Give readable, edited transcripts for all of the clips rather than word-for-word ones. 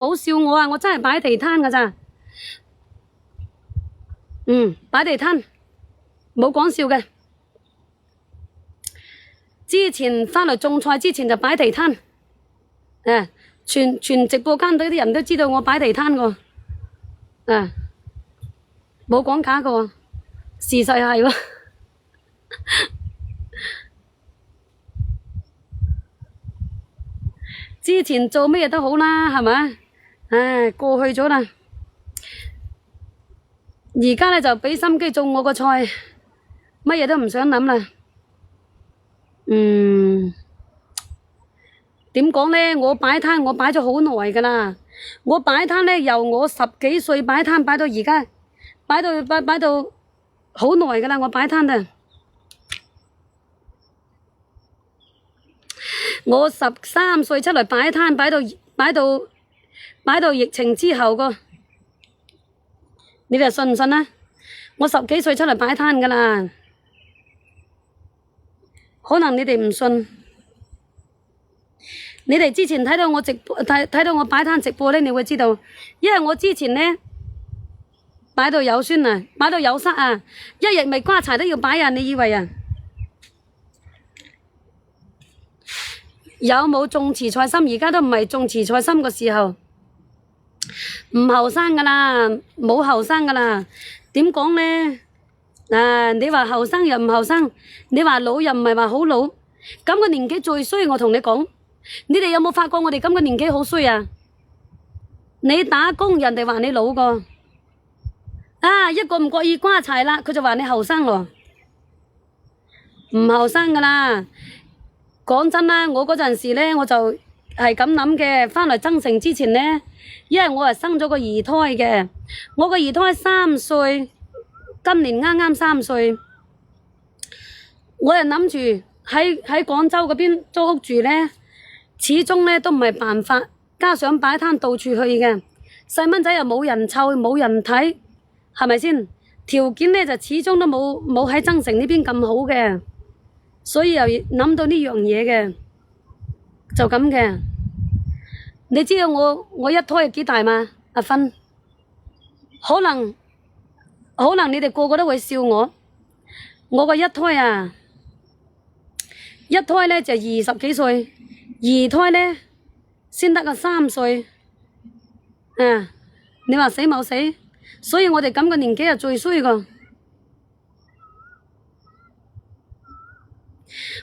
好笑我啊！我真係擺地攤㗎咋。擺地攤，冇講笑嘅。之前返嚟種菜之前就擺地攤，全直播間隊啲人都知道我擺地攤㗎，冇講假㗎喎，事實係喎。之前做咩都好啦，係咪？唉，過去咗啦。而家咧就俾心機種我個菜，乜嘢都唔想諗啦。點講咧？我擺攤我擺咗好耐㗎啦。我擺攤咧由我10幾歲擺攤擺到而家，擺到好耐㗎啦。我擺攤啊！我13歲出嚟擺攤，擺到疫情之後個，你哋信唔信啊？我10幾歲出嚟擺攤㗎啦，可能你哋唔信。你哋之前睇到我直播，睇到我擺攤直播咧，你會知道，因為我之前咧擺到有酸啊，擺到有塞啊，一日未瓜柴都要擺啊，你以為啊？有冇種慈菜心？而家都唔係種慈菜心嘅時候，唔後生㗎啦，冇後生㗎啦。點講呢？你話後生又唔後生，你話老又唔係話好老，咁個年紀最衰。我同你講，你哋有冇發覺我哋咁個年紀好衰啊？你打工人哋話你老個，一個唔覺意瓜柴啦，佢就話你後生咯，唔後生㗎啦。講真啦，我嗰陣時咧，我就係咁諗嘅。返嚟增城之前咧，因為我係生咗個二胎嘅，我個二胎3歲，今年啱啱3歲，我又諗住喺廣州嗰邊租屋住咧，始終咧都唔係辦法，加上擺攤到處去嘅，細蚊仔又冇人湊冇人睇，係咪先？條件咧就始終都冇喺增城呢邊咁好嘅。所以又諗到呢樣嘢嘅，就咁嘅。你知道我一胎係幾大嘛？阿芬，可能你哋個個都會笑我。我個一胎啊，一胎咧就20幾歲，二胎咧先得個3歲。你話死冇死？所以我哋咁個年紀係最衰個。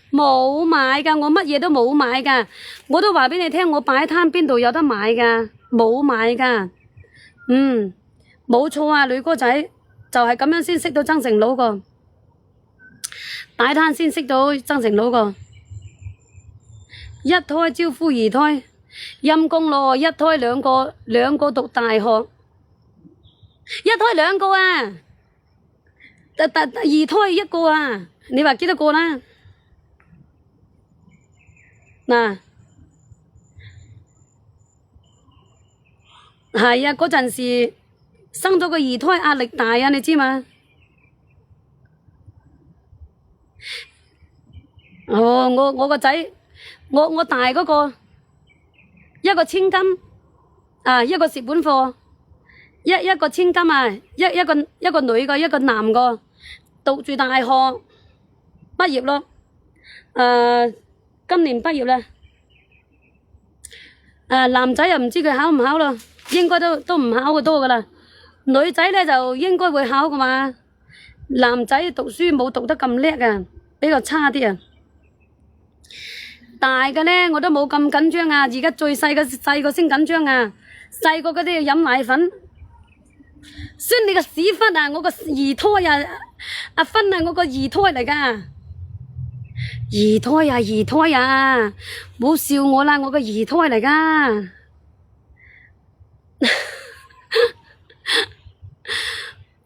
冇買㗎，我乜嘢都冇買㗎。我都話俾你聽，我擺攤邊度有得買㗎？冇買㗎。冇錯啊，女哥仔就係咁樣先識到增城佬個，擺攤先識到增城佬個。一胎招呼二胎，陰公咯，一胎兩個讀大學，一胎2個啊，二胎1個啊，你話幾多個啦？嗱，係啊，嗰陣時生咗個二胎壓力大啊，你知嘛？我個仔，我大嗰個一個千金一個蝕本貨，一個千金啊，一個女個，一個男個，讀住大學畢業咯，今年畢業啦。男仔又唔知佢考唔考咯，應該都唔考嘅多噶啦。女仔咧就應該會考噶嘛。男仔讀書冇讀得咁叻啊，比較差啲啊。大嘅咧我都冇咁緊張啊，而家最細個先緊張啊。細個嗰啲要飲奶粉，酸你個屎忽啊！我個二胎啊，阿芬啊，我個二胎嚟噶。二胎啊，唔好笑我啦，我個二胎嚟噶。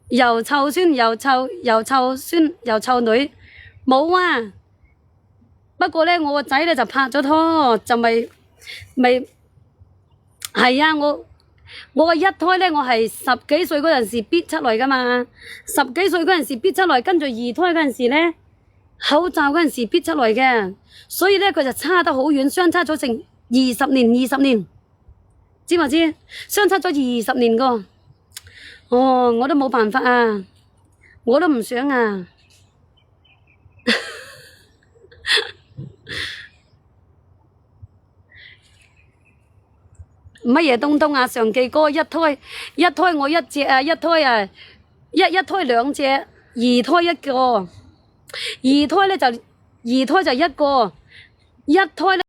又臭孫又臭孫又臭女，冇啊。不過咧，我個仔咧就拍咗拖，就未係啊。我個一胎咧，我係10幾歲嗰陣時逼出嚟噶嘛，10幾歲嗰陣時逼出嚟，跟住二胎嗰陣時咧，口罩嗰陣時逼出嚟嘅，所以咧佢就差得好遠，相差咗成20年，知唔知？相差咗20年個，哦，我都冇辦法啊，我都唔想啊。乜嘢東東啊？常記哥一胎我一隻啊，一胎啊，一胎兩隻，二胎一個，二胎就一個，一胎咧。